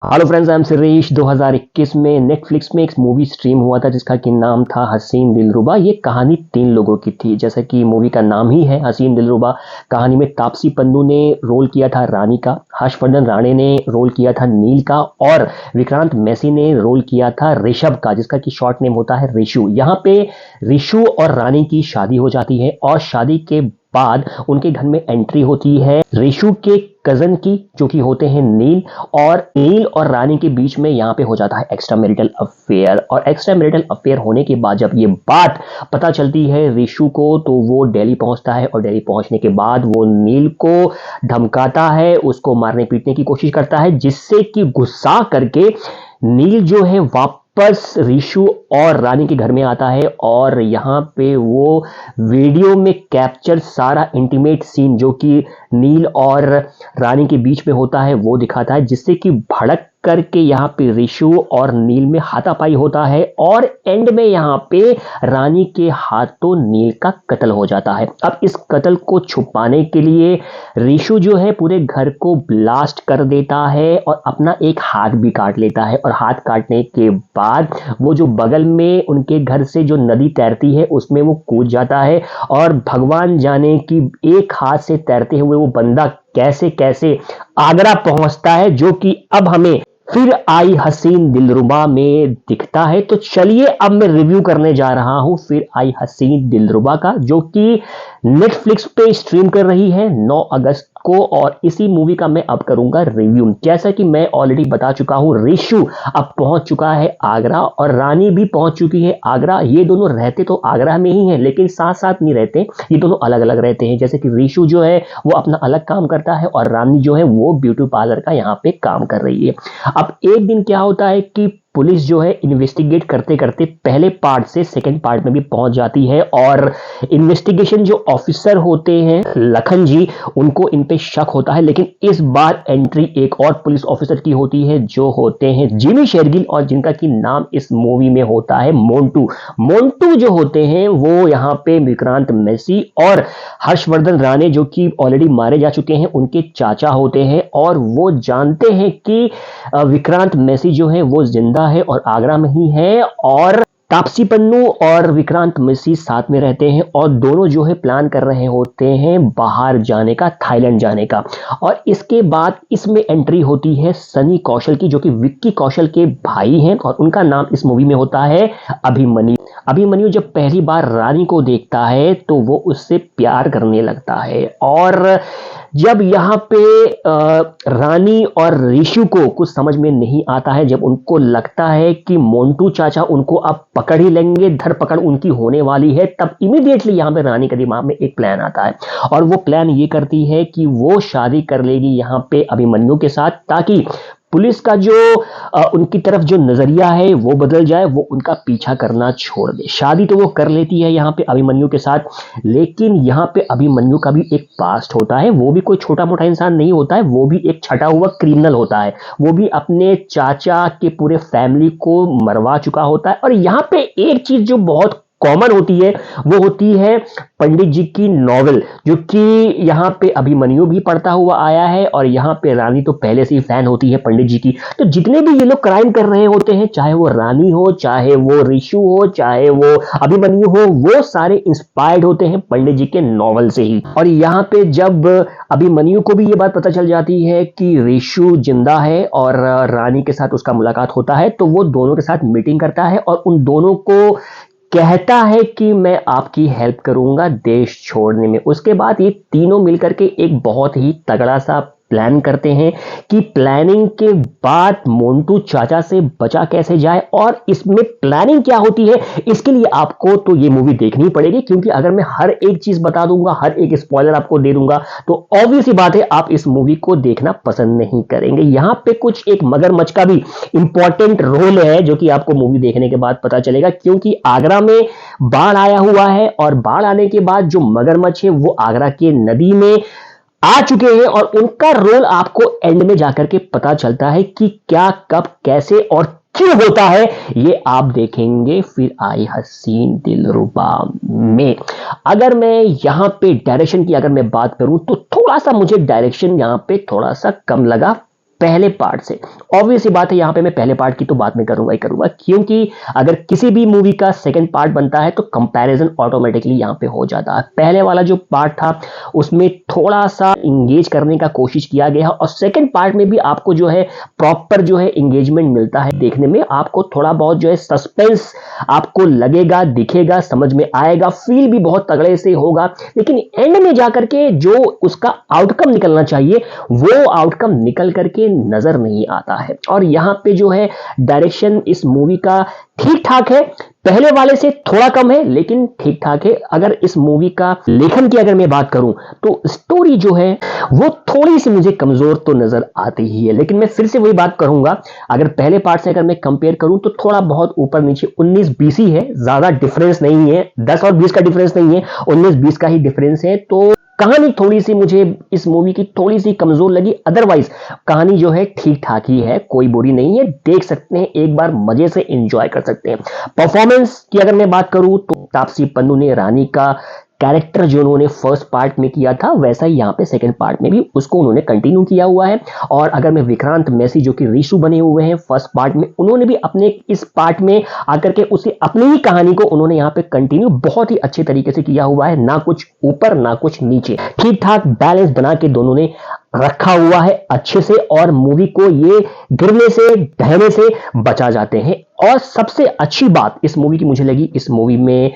Hello friends, I am Suresh. 2021 में Netflix में एक मूवी स्ट्रीम हुआ था जिसका कि नाम था हसीन दिलरुबा। ये कहानी 3 लोगों की थी, जैसा कि मूवी का नाम ही है हसीन दिलरुबा। कहानी में तापसी पन्नू ने रोल किया था रानी का, हर्षवर्धन राणे ने रोल किया था नील का और विक्रांत मैसी ने रोल किया था ऋषभ का, जिसका कि शॉर्ट नेम होता है ऋषु। यहाँ पे ऋषु और रानी की शादी हो जाती है और शादी के बाद उनके घर में एंट्री होती है ऋषु के कजन की, जो कि होते हैं नील। और नील और रानी के बीच में यहाँ पे हो जाता है एक्स्ट्रा मैरिटल अफेयर। और एक्स्ट्रा मैरिटल अफेयर होने के बाद जब ये बात पता चलती है ऋषु को, तो वो दिल्ली पहुंचता है और दिल्ली पहुंचने के बाद वो नील को धमकाता है, उसको मारने पीटने की कोशिश करता है, जिससे कि गुस्सा करके नील जो है वापस ऋषु और रानी के घर में आता है। और यहाँ पे वो वीडियो में कैप्चर सारा इंटीमेट सीन जो कि नील और रानी के बीच में होता है वो दिखाता है, जिससे कि भड़क करके यहाँ पे ऋषु और नील में हाथापाई होता है और एंड में यहाँ पे रानी के हाथों नील का कत्ल हो जाता है। अब इस कत्ल को छुपाने के लिए ऋषु जो है पूरे घर को ब्लास्ट कर देता है और अपना एक हाथ भी काट लेता है। और हाथ काटने के बाद वो जो बगल में उनके घर से जो नदी तैरती है उसमें वो कूद जाता है। और भगवान जाने कि एक हाथ से तैरते हुए वो बंदा कैसे कैसे आगरा पहुंचता है, जो कि अब हमें फिर आई हसीन दिलरुबा में दिखता है। तो चलिए अब मैं रिव्यू करने जा रहा हूं फिर आई हसीन दिलरुबा का, जो कि नेटफ्लिक्स पे स्ट्रीम कर रही है 9 अगस्त को। और इसी मूवी का मैं अब करूंगा रिव्यू। जैसा कि मैं ऑलरेडी बता चुका हूं, ऋषु अब पहुंच चुका है आगरा और रानी भी पहुंच चुकी है आगरा। ये दोनों रहते तो आगरा में ही हैं, लेकिन साथ साथ नहीं रहते, ये दोनों अलग अलग रहते हैं। जैसे कि ऋषु जो है वो अपना अलग काम करता है और रानी जो है वो ब्यूटी पार्लर का यहाँ पे काम कर रही है। अब एक दिन क्या होता है कि पुलिस जो है इन्वेस्टिगेट करते करते पहले पार्ट से सेकंड पार्ट में भी पहुंच जाती है। और इन्वेस्टिगेशन जो ऑफिसर होते हैं लखन जी, उनको इन पे शक होता है। लेकिन इस बार एंट्री एक और पुलिस ऑफिसर की होती है, जो होते हैं जिमी शेरगिल, और जिनका की नाम इस मूवी में होता है मोंटू। मोंटू जो होते हैं वो यहाँ पे विक्रांत मैसी और हर्षवर्धन राणे, जो कि ऑलरेडी मारे जा चुके हैं, उनके चाचा होते हैं। और वो जानते हैं कि विक्रांत मैसी जो है वो जिंदा है और आगरा में ही है, और तापसी पन्नू और विक्रांत मैसी साथ में रहते हैं और दोनों जो है प्लान कर रहे होते हैं बाहर जाने का, थाईलैंड जाने का। और इसके बाद इसमें एंट्री होती है सनी कौशल की, जो कि विक्की कौशल के भाई हैं और उनका नाम इस मूवी में होता है अभिमन्यु। अभिमन्यु जब पहली बार रानी को देखता है तो वो उससे प्यार करने लगता है। और जब यहाँ पे रानी और ऋषु को कुछ समझ में नहीं आता है, जब उनको लगता है कि मोंटू चाचा उनको अब पकड़ ही लेंगे, धरपकड़ उनकी होने वाली है, तब इमीडिएटली यहाँ पे रानी के दिमाग में एक प्लान आता है। और वो प्लान ये करती है कि वो शादी कर लेगी यहाँ पे अभिमन्यु के साथ, ताकि पुलिस का जो उनकी तरफ जो नजरिया है वो बदल जाए, वो उनका पीछा करना छोड़ दे। शादी तो वो कर लेती है यहाँ पे अभिमन्यु के साथ, लेकिन यहाँ पे अभिमन्यु का भी एक पास्ट होता है। वो भी कोई छोटा मोटा इंसान नहीं होता है, वो भी एक छटा हुआ क्रिमिनल होता है। वो भी अपने चाचा के पूरे फैमिली को मरवा चुका होता है। और यहाँ पे एक चीज जो बहुत कॉमन होती है वो होती है पंडित जी की नॉवेल, जो कि यहाँ पे अभिमन्यु भी पढ़ता हुआ आया है और यहाँ पे रानी तो पहले से ही फैन होती है पंडित जी की। तो जितने भी ये लोग क्राइम कर रहे होते हैं, चाहे वो रानी हो, चाहे वो ऋषु हो, चाहे वो अभिमन्यु हो, वो सारे इंस्पायर्ड होते हैं पंडित जी के नॉवल से ही। और यहाँ पे जब अभिमन्यु को भी ये बात पता चल जाती है कि ऋषु जिंदा है और रानी के साथ उसका मुलाकात होता है, तो वो दोनों के साथ मीटिंग करता है और उन दोनों को कहता है कि मैं आपकी हेल्प करूंगा देश छोड़ने में। उसके बाद ये तीनों मिलकर के एक बहुत ही तगड़ा सा प्लान करते हैं कि प्लानिंग के बाद मोंटू चाचा से बचा कैसे जाए। और इसमें प्लानिंग क्या होती है, इसके लिए आपको तो ये मूवी देखनी पड़ेगी, क्योंकि अगर मैं हर एक चीज बता दूंगा, हर एक स्पॉइलर आपको दे दूंगा, तो ऑब्वियस ही बात है आप इस मूवी को देखना पसंद नहीं करेंगे। यहां पे कुछ एक मगरमच्छ का भी इंपॉर्टेंट रोल है, जो कि आपको मूवी देखने के बाद पता चलेगा। क्योंकि आगरा में बाढ़ आया हुआ है और बाढ़ आने के बाद जो मगरमच्छ है वो आगरा के नदी में आ चुके हैं और उनका रोल आपको एंड में जाकर के पता चलता है कि क्या, कब, कैसे और क्यों होता है, ये आप देखेंगे फिर आई हसीन दिलरुबा में। अगर मैं यहाँ पे डायरेक्शन की अगर मैं बात करूं, तो थोड़ा सा मुझे डायरेक्शन यहाँ पे थोड़ा सा कम लगा। पहले पार्ट से। ऑब्वियस सी बात है, यहां पे मैं पहले पार्ट की तो बात मैं करूंगा ही करूंगा, क्योंकि अगर किसी भी मूवी का सेकंड पार्ट बनता है तो कंपैरिजन ऑटोमेटिकली यहां पे हो जाता है। पहले वाला जो पार्ट था उसमें थोड़ा सा इंगेज करने का कोशिश किया गया और सेकंड पार्ट में भी आपको जो है प्रॉपर जो है इंगेजमेंट मिलता है देखने में। आपको थोड़ा बहुत जो है सस्पेंस आपको लगेगा, दिखेगा, समझ में आएगा, फील भी बहुत तगड़े से होगा, लेकिन एंड में जाकर के जो उसका आउटकम निकलना चाहिए वो आउटकम निकल करके नजर नहीं आता है। और यहां पे जो है डायरेक्शन इस मूवी का ठीक ठाक है, पहले वाले से थोड़ा कम है लेकिन ठीक ठाक है। अगर इस मूवी का लेखन की अगर मैं बात करूं तो स्टोरी जो है वो थोड़ी सी मुझे कमजोर तो नजर आती ही है, लेकिन मैं फिर से वही बात करूंगा, अगर पहले पार्ट से अगर मैं कंपेयर करूं तो थोड़ा बहुत ऊपर नीचे 19-20 ही है, ज्यादा डिफरेंस नहीं है, 10 और 20 का डिफरेंस नहीं है, 19-20 का ही डिफरेंस है। तो कहानी थोड़ी सी मुझे इस मूवी की थोड़ी सी कमजोर लगी, अदरवाइज कहानी जो है ठीक ठाक ही है, कोई बुरी नहीं है, देख सकते हैं, एक बार मजे से एंजॉय कर सकते हैं। परफॉर्मेंस की अगर मैं बात करूं तो तापसी पन्नू ने रानी का कैरेक्टर जो उन्होंने फर्स्ट पार्ट में किया था वैसा ही यहाँ पे सेकंड पार्ट में भी उसको उन्होंने कंटिन्यू किया हुआ है। और अगर मैं विक्रांत मैसी जो कि रीशु बने हुए हैं फर्स्ट पार्ट में, उन्होंने भी अपने इस पार्ट में आकर के उसे अपनी ही कहानी को उन्होंने यहाँ पे कंटिन्यू बहुत ही अच्छे तरीके से किया हुआ है, ना कुछ ऊपर ना कुछ नीचे, ठीक ठाक बैलेंस बना के दोनों ने रखा हुआ है अच्छे से, और मूवी को ये गिरने से ढहने से बचा जाते हैं। और सबसे अच्छी बात इस मूवी की मुझे लगी, इस मूवी में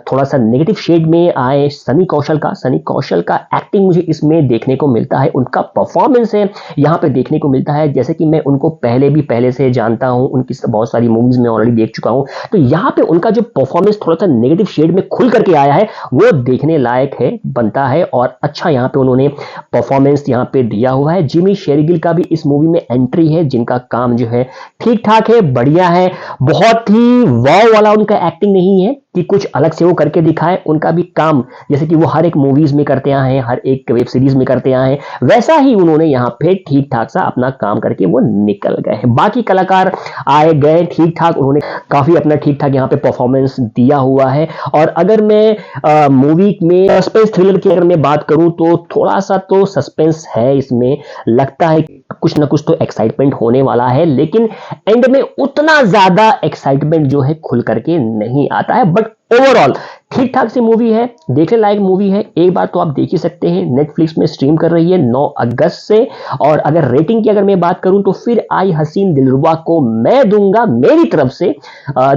थोड़ा सा नेगेटिव शेड में आए सनी कौशल का एक्टिंग मुझे इसमें देखने को मिलता है, उनका परफॉर्मेंस है यहाँ पे देखने को मिलता है। जैसे कि मैं उनको पहले से जानता हूँ, उनकी बहुत सारी मूवीज में ऑलरेडी देख चुका हूँ, तो यहाँ पे उनका जो परफॉर्मेंस थोड़ा सा नेगेटिव शेड में खुल करके आया है वो देखने लायक है, बनता है, और अच्छा यहाँ पे उन्होंने परफॉर्मेंस यहाँ पे दिया हुआ है। जिमी शेरगिल का भी इस मूवी में एंट्री है, जिनका काम जो है ठीक ठाक है, बढ़िया है, बहुत ही वाव वाला उनका एक्टिंग नहीं है कि कुछ अलग से वो करके दिखाए, उनका भी काम जैसे कि वो हर एक मूवीज में करते आए हैं, हर एक वेब सीरीज में करते आए हैं, वैसा ही उन्होंने यहाँ पे ठीक ठाक सा अपना काम करके वो निकल गए हैं। बाकी कलाकार आए गए ठीक ठाक, उन्होंने काफी अपना ठीक ठाक यहाँ पे परफॉर्मेंस दिया हुआ है। और अगर मैं मूवी में सस्पेंस थ्रिलर की अगर मैं बात करूं तो थोड़ा सा तो सस्पेंस है इसमें, लगता है कुछ ना कुछ तो एक्साइटमेंट होने वाला है, लेकिन एंड में उतना ज्यादा एक्साइटमेंट जो है खुल करके नहीं आता है। बट ओवरऑल ठीक ठाक सी मूवी है, देखने लायक मूवी है, एक बार तो आप देख ही सकते हैं। नेटफ्लिक्स में स्ट्रीम कर रही है 9 अगस्त से। और अगर रेटिंग की अगर मैं बात करूं तो फिर आई हसीन दिलरुबा को मैं दूंगा मेरी तरफ से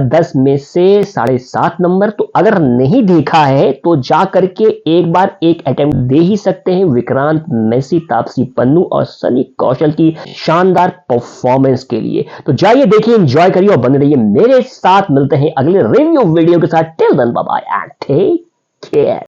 10 में से 7.5 नंबर। तो अगर नहीं देखा है तो जा करके एक बार एक अटेम्प्ट दे ही सकते हैं विक्रांत मैसी, तापसी पन्नू और सनी कौशल की शानदार परफॉर्मेंस के लिए। तो जाइए देखिए, एंजॉय करिए और बने रहिए मेरे साथ। मिलते हैं अगले रिव्यू वीडियो के साथ। Till then bye bye and take care.